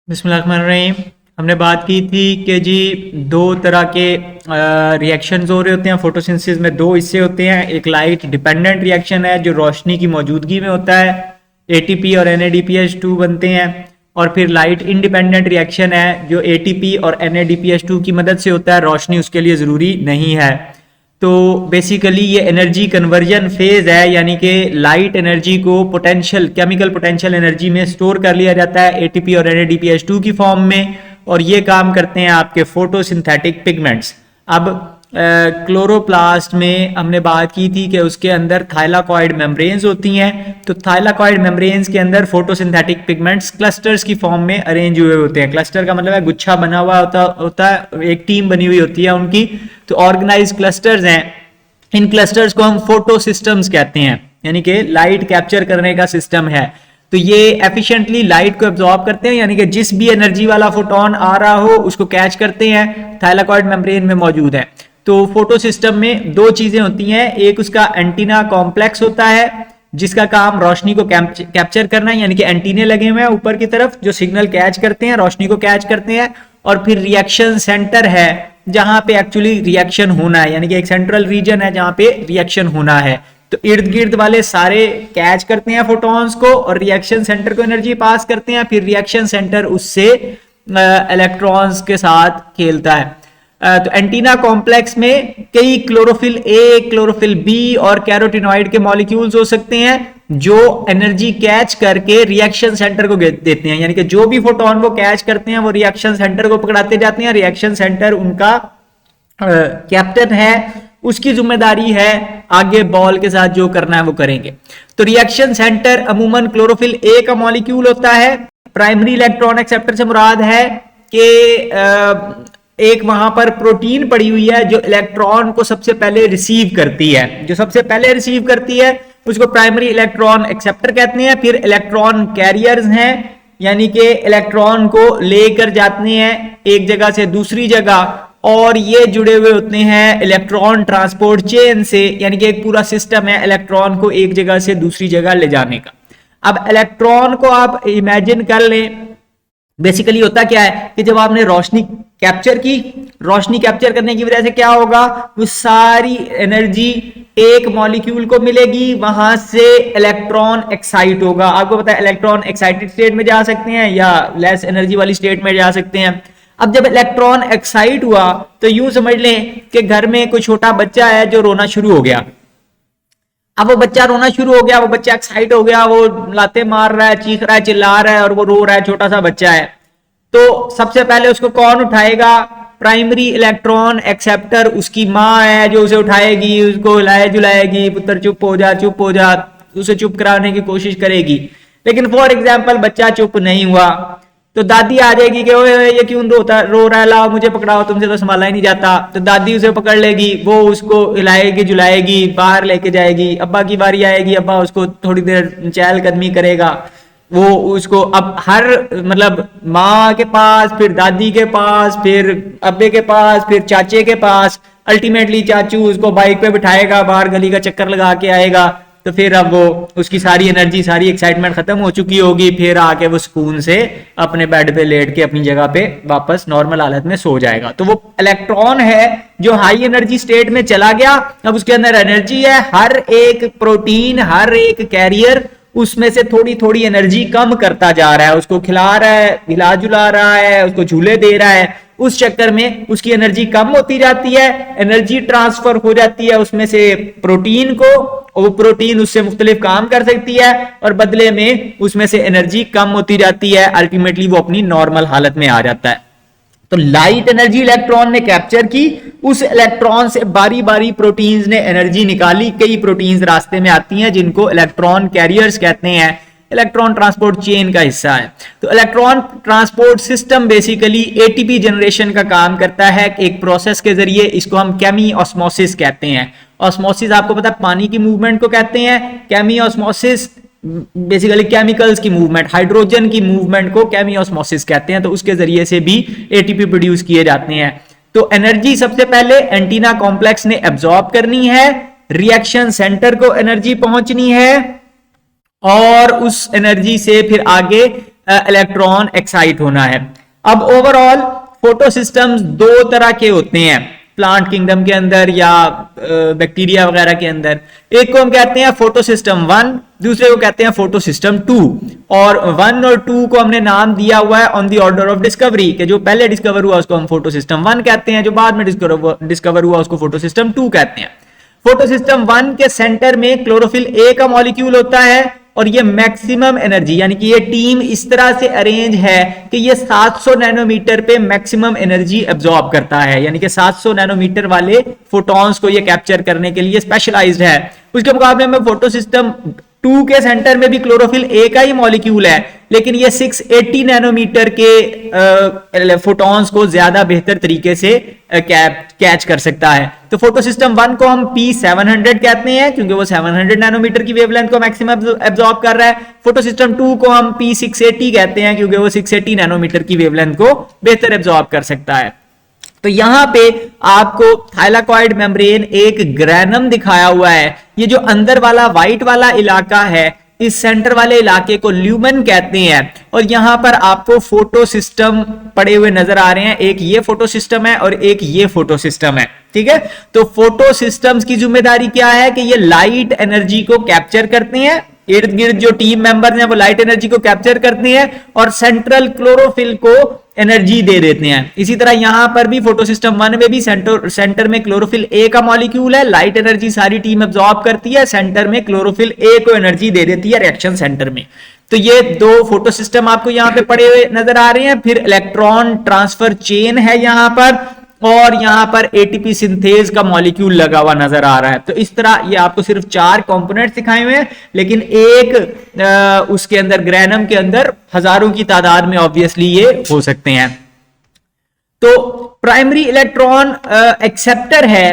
बिस्मिल्लाहिर्रहमानिर्रहीम। हमने बात की थी कि जी दो तरह के रिएक्शंस हो रहे होते हैं। फोटोसिंथेसिस में दो हिस्से होते हैं। एक लाइट डिपेंडेंट रिएक्शन है जो रोशनी की मौजूदगी में होता है, एटीपी और NADPH2 बनते हैं। और फिर लाइट इंडिपेंडेंट रिएक्शन है जो एटीपी और NADPH2 की मदद से होता है, रोशनी उसके लिए ज़रूरी नहीं है। तो बेसिकली ये एनर्जी कन्वर्जन फेज है, यानी कि लाइट एनर्जी को पोटेंशियल केमिकल पोटेंशियल एनर्जी में स्टोर कर लिया जाता है एटीपी और NADPH2 की फॉर्म में, और ये काम करते हैं आपके फोटोसिंथेटिक पिगमेंट्स। अब क्लोरोप्लास्ट में हमने बात की थी कि उसके अंदर थाइलाकॉइड मेम्ब्रेन्स होती हैं। तो थाइलाकॉइड मेम्ब्रेन्स के अंदर फोटोसिंथेटिक पिगमेंट्स क्लस्टर्स की फॉर्म में अरेंज हुए होते हैं। क्लस्टर का मतलब है गुच्छा बना हुआ होता है, एक टीम बनी हुई होती है उनकी। तो ऑर्गेनाइज क्लस्टर्स हैं। इन क्लस्टर्स को हम फोटो सिस्टम्स कहते हैं, यानी कि लाइट कैप्चर करने का सिस्टम है। तो ये एफिशिएंटली लाइट को एब्जॉर्ब करते हैं, यानी कि जिस भी एनर्जी वाला फोटोन आ रहा हो उसको कैच करते हैं, थाइलाकॉइड मेम्ब्रेन में मौजूद है। तो फोटो सिस्टम में दो चीजें होती हैं। एक उसका एंटीना कॉम्प्लेक्स होता है जिसका काम रोशनी को कैप्चर करना है, यानी कि एंटीने लगे हुए हैं ऊपर की तरफ जो सिग्नल कैच करते हैं, रोशनी को कैच करते हैं। और फिर रिएक्शन सेंटर है जहां पे एक्चुअली रिएक्शन होना है, यानी कि एक सेंट्रल रीजन है जहां पे रिएक्शन होना है। तो इर्द गिर्द वाले सारे कैच करते हैं फोटॉन्स को और रिएक्शन सेंटर को एनर्जी पास करते हैं। फिर रिएक्शन सेंटर उससे इलेक्ट्रॉन्स के साथ खेलता है। तो एंटीना कॉम्प्लेक्स में कई क्लोरोफिल ए, क्लोरोफिल बी और कैरोटिनॉइड के मॉलिक्यूल्स हो सकते हैं जो एनर्जी कैच करके रिएक्शन सेंटर को देते हैं, यानी कि जो भी फोटोन वो कैच करते हैं वो रिएक्शन सेंटर को पकड़ाते जाते हैं। रिएक्शन सेंटर उनका कैप्टन है, उसकी जिम्मेदारी है आगे बॉल के साथ जो करना है वो करेंगे। तो रिएक्शन सेंटर अमूमन क्लोरोफिल ए का मॉलिक्यूल होता है। प्राइमरी इलेक्ट्रॉन एक्सेप्टर से मुराद है कि एक वहां पर प्रोटीन पड़ी हुई है जो इलेक्ट्रॉन को सबसे पहले रिसीव करती है। जो सबसे पहले रिसीव करती है उसको प्राइमरी इलेक्ट्रॉन एक्सेप्टर कहते हैं। फिर इलेक्ट्रॉन कैरियर्स हैं, यानी कि इलेक्ट्रॉन को लेकर जाते हैं एक जगह से दूसरी जगह, और ये जुड़े हुए होते हैं इलेक्ट्रॉन ट्रांसपोर्ट चेन से, यानी कि एक पूरा सिस्टम है इलेक्ट्रॉन को एक जगह से दूसरी जगह ले जाने का। अब इलेक्ट्रॉन को आप इमेजिन कर लें, बेसिकली होता क्या है कि जब आपने रोशनी कैप्चर की, रोशनी कैप्चर करने की वजह से क्या होगा, वो सारी एनर्जी एक मॉलिक्यूल को मिलेगी, वहां से इलेक्ट्रॉन एक्साइट होगा। आपको पता है इलेक्ट्रॉन एक्साइटेड स्टेट में जा सकते हैं या लेस एनर्जी वाली स्टेट में जा सकते हैं। अब जब इलेक्ट्रॉन एक्साइट हुआ तो यूं समझ लें कि घर में कोई छोटा बच्चा है जो रोना शुरू हो गया। अब वो बच्चा रोना शुरू हो गया, वो बच्चा एक्साइट हो गया, वो लाते मार रहा है, चीख रहा है, चिल्ला रहा है और वो रो रहा है, छोटा सा बच्चा है। तो सबसे पहले उसको कौन उठाएगा? प्राइमरी इलेक्ट्रॉन एक्सेप्टर, उसकी माँ है जो उसे उठाएगी, उसको हिलाए जुलाएगी, पुत्र चुप हो जा, चुप हो जा, उसे चुप कराने की कोशिश करेगी। लेकिन फॉर एग्जाम्पल बच्चा चुप नहीं हुआ तो दादी आ जाएगी कि ओए ये क्यों रो रहा है, लाओ मुझे पकड़ाओ, तुमसे तो संभाला ही नहीं जाता। तो दादी उसे पकड़ लेगी, वो उसको हिलाएगी जुलाएगी, बाहर लेके जाएगी। अब्बा की बारी आएगी, अब्बा उसको थोड़ी देर चहलकदमी करेगा, वो उसको अब हर मतलब माँ के पास, फिर दादी के पास, फिर अब्बे के पास, फिर चाचे के पास, अल्टीमेटली चाचू उसको बाइक पे बिठाएगा, बाहर गली का चक्कर लगा के आएगा। तो फिर अब वो उसकी सारी एनर्जी, सारी एक्साइटमेंट खत्म हो चुकी होगी, फिर आके वो सुकून से अपने बेड पे लेट के अपनी जगह पे वापस नॉर्मल हालत में सो जाएगा। तो वो इलेक्ट्रॉन है जो हाई एनर्जी स्टेट में चला गया, अब उसके अंदर एनर्जी है। हर एक प्रोटीन, हर एक कैरियर उसमें से थोड़ी थोड़ी एनर्जी कम करता जा रहा है, उसको खिला रहा है, हिला जुला रहा है, उसको झूले दे रहा है। उस चक्कर में उसकी एनर्जी कम होती जाती है, एनर्जी ट्रांसफर हो जाती है उसमें से प्रोटीन को, और वो प्रोटीन उससे मुख्तलिफ काम कर सकती है और बदले में उसमें से एनर्जी कम होती जाती है। अल्टीमेटली वो अपनी नॉर्मल हालत में आ जाता है। तो लाइट एनर्जी इलेक्ट्रॉन ने कैप्चर की, उस इलेक्ट्रॉन से बारी बारी प्रोटीन्स ने एनर्जी निकाली। कई प्रोटीन्स रास्ते में आती हैं जिनको इलेक्ट्रॉन कैरियर्स कहते हैं, इलेक्ट्रॉन ट्रांसपोर्ट चेन का हिस्सा है। तो electron transport system basically ATP generation का काम करता है एक प्रोसेस के जरिए। इसको हम केमी ऑस्मोसिस कहते हैं। ऑस्मोसिस आपको पता है पानी की मूवमेंट को कहते हैं, केमी ऑस्मोसिस बेसिकली केमिकल्स की मूवमेंट, हाइड्रोजन की मूवमेंट को केमी ऑस्मोसिस कहते हैं। तो उसके जरिए से भी एटीपी प्रोड्यूस किए जाते हैं। तो एनर्जी सबसे पहले एंटीना कॉम्प्लेक्स ने एब्जॉर्ब करनी है, रिएक्शन सेंटर को एनर्जी पहुंचनी है, और उस एनर्जी से फिर आगे इलेक्ट्रॉन एक्साइट होना है। अब ओवरऑल फोटो सिस्टम्स दो तरह के होते हैं प्लांट किंगडम के अंदर या बैक्टीरिया वगैरह के अंदर। एक को हम कहते हैं फोटो सिस्टम 1, दूसरे को कहते हैं फोटो सिस्टम 2। और 1 और 2 को हमने नाम दिया हुआ है on the order of discovery, कि जो पहले डिस्कवर हुआ उसको हम फोटो सिस्टम 1 कहते हैं, जो बाद में डिस्कवर हुआ उसको फोटो सिस्टम 2 कहते हैं। फोटो सिस्टम 1 के सेंटर में क्लोरोफिल ए का मॉलिक्यूल होता है और ये मैक्सिमम एनर्जी, यानी कि ये टीम इस तरह से अरेंज है कि ये 700 नैनोमीटर पे मैक्सिमम एनर्जी एब्जॉर्ब करता है, यानी कि 700 नैनोमीटर वाले फोटॉन्स को ये कैप्चर करने के लिए स्पेशलाइज्ड है। उसके मुकाबले में फोटो सिस्टम 2 के सेंटर में भी क्लोरोफिल ए का ही मॉलिक्यूल है, लेकिन ये 680 नैनोमीटर के फोटॉन्स को ज्यादा बेहतर तरीके से कैच कर सकता है। तो फोटो सिस्टम 1 को हम P700 कहते हैं क्योंकि वो 700 नैनोमीटर की वेवलेंथ को मैक्सिमम एब्जॉर्ब कर रहा है। फोटो सिस्टम 2 को हम P680 कहते हैं क्योंकि वो 680 नैनोमीटर की वेवलेंथ को बेहतर एब्जॉर्ब कर सकता है। तो यहां पे आपको थाइलाकॉइड मेम्ब्रेन एक ग्रैनम दिखाया हुआ है। ये जो अंदर वाला व्हाइट वाला इलाका है, इस सेंटर वाले इलाके को ल्यूमन कहते हैं। और यहां पर आपको फोटो सिस्टम पड़े हुए नजर आ रहे हैं, एक ये फोटो सिस्टम है और एक ये फोटो सिस्टम है, ठीक है। तो फोटो सिस्टम्स की जिम्मेदारी क्या है कि ये लाइट एनर्जी को कैप्चर करते हैं, इर्द गिर्द जो टीम मेंबर हैं वो लाइट एनर्जी को कैप्चर करते हैं और सेंट्रल क्लोरोफिल को एनर्जी दे देते हैं। इसी तरह यहां पर भी फोटो सिस्टम 1 में भी सेंटर में क्लोरोफिल ए का मॉलिक्यूल है, लाइट एनर्जी सारी टीम एब्जॉर्ब करती है, सेंटर में क्लोरोफिल ए को एनर्जी दे देती है रिएक्शन सेंटर में। तो ये दो फोटो सिस्टम आपको यहां पे पड़े हुए नजर आ रहे हैं। फिर इलेक्ट्रॉन ट्रांसफर चेन है यहां पर, और यहां पर एटीपी सिंथेज का मॉलिक्यूल लगा हुआ नजर आ रहा है। तो इस तरह ये आपको सिर्फ 4 कंपोनेंट्स दिखाए हुए हैं, लेकिन एक उसके अंदर ग्रैनम के अंदर हजारों की तादाद में ऑब्वियसली ये हो सकते हैं। तो प्राइमरी इलेक्ट्रॉन एक्सेप्टर है।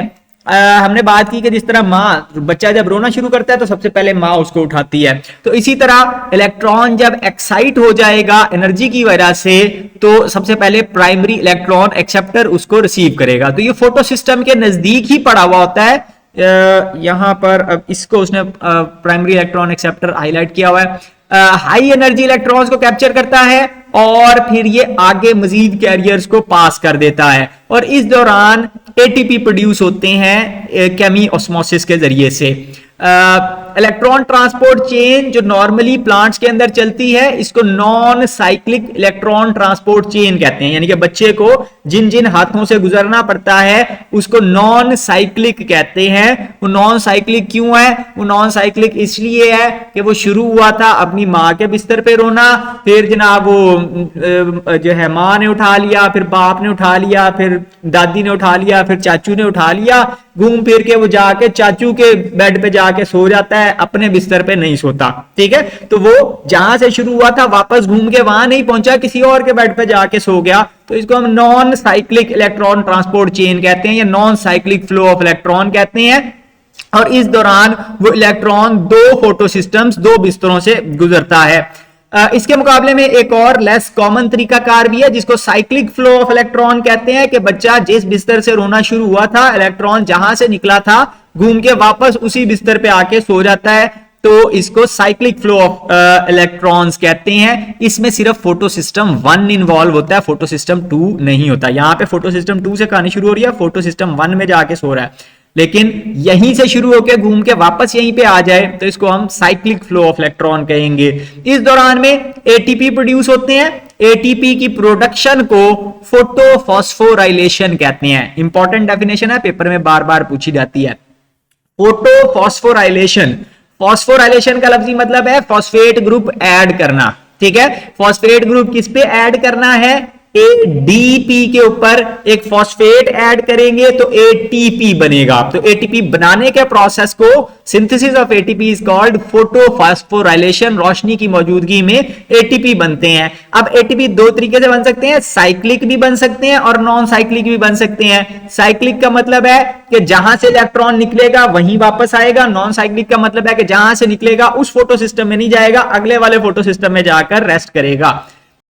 हमने बात की कि जिस तरह माँ, बच्चा जब रोना शुरू करता है तो सबसे पहले माँ उसको उठाती है, तो इसी तरह इलेक्ट्रॉन जब एक्साइट हो जाएगा एनर्जी की वजह से तो सबसे पहले प्राइमरी इलेक्ट्रॉन एक्सेप्टर उसको रिसीव करेगा। तो ये फोटो सिस्टम के नजदीक ही पड़ा हुआ होता है। यहां पर अब इसको उसने प्राइमरी इलेक्ट्रॉन एक्सेप्टर हाईलाइट किया हुआ है। हाई एनर्जी इलेक्ट्रॉन्स को कैप्चर करता है और फिर ये आगे मजीद कैरियर्स को पास कर देता है, और इस दौरान एटीपी प्रोड्यूस होते हैं केमी ऑस्मोसिस के जरिए से। इलेक्ट्रॉन ट्रांसपोर्ट चेन जो नॉर्मली प्लांट्स के अंदर चलती है, इसको non cyclic electron transport chain कहते हैं, यानी कि बच्चे को जिन जिन हाथों से गुजरना पड़ता है उसको नॉन साइक्लिक कहते हैं। वो नॉन साइक्लिक क्यों है? वो नॉन साइक्लिक इसलिए है कि वो शुरू हुआ था अपनी माँ के बिस्तर पे रोना, फिर जनाब वो जो है माँ ने उठा लिया, फिर बाप ने उठा लिया, फिर दादी ने उठा लिया, फिर चाचू ने उठा लिया, घूम फिर के वो जाके चाचू के बेड पे जाके सो जाता है, अपने बिस्तर पे नहीं सोता, ठीक है। तो वो जहां से शुरू हुआ था वापस घूम के वहां नहीं पहुंचा, किसी और के बेड पे जाके सो गया। तो इसको हम non cyclic electron transport chain कहते हैं या non cyclic flow of electron कहते हैं। और इस दौरान वो इलेक्ट्रॉन दो फोटो सिस्टम्स, दो बिस्तरों से गुजरता है। इसके मुकाबले में एक और लेस कॉमन तरीकाकार भी है जिसको साइक्लिक फ्लो ऑफ इलेक्ट्रॉन कहते हैं, कि बच्चा जिस बिस्तर से रोना शुरू हुआ था, इलेक्ट्रॉन जहां से निकला था घूम के वापस उसी बिस्तर पे आके सो जाता है। तो इसको साइक्लिक फ्लो ऑफ इलेक्ट्रॉन्स कहते हैं। इसमें सिर्फ फोटो सिस्टम 1 इन्वॉल्व होता है, फोटो सिस्टम 2 नहीं होता। यहां पे फोटो सिस्टम 2 से कहानी शुरू हो रही है, फोटो सिस्टम 1 में जाके सो रहा है, लेकिन यहीं से शुरू होकर घूम के वापस यहीं पे आ जाए तो इसको हम साइक्लिक फ्लो ऑफ इलेक्ट्रॉन कहेंगे। इस दौरान में एटीपी प्रोड्यूस होते हैं। एटीपी की प्रोडक्शन को फोटोफॉस्फोराइलेशन कहते हैं। इंपॉर्टेंट डेफिनेशन है, पेपर में बार बार पूछी जाती है। फोटोफॉस्फोराइलेशन, फॉस्फोराइलेशन का लफ्जी मतलब है फॉस्फेट ग्रुप ऐड करना, ठीक है। फॉस्फेट ग्रुप किस पे ऐड करना है? एडीपी के ऊपर एक फॉस्फेट ऐड करेंगे तो एटीपी बनेगा। तो एटीपी बनाने के प्रोसेस को synthesis of ATP is called photophosphorylation. रोशनी की मौजूदगी में एटीपी बनते हैं। अब एटीपी दो तरीके से बन सकते हैं, साइक्लिक भी बन सकते हैं और नॉन साइक्लिक भी बन सकते हैं। साइक्लिक का मतलब है कि जहां से इलेक्ट्रॉन निकलेगा वहीं वापस आएगा। नॉन साइक्लिक का मतलब है कि जहां से निकलेगा उस फोटो सिस्टम में नहीं जाएगा, अगले वाले फोटो सिस्टम में जाकर रेस्ट करेगा।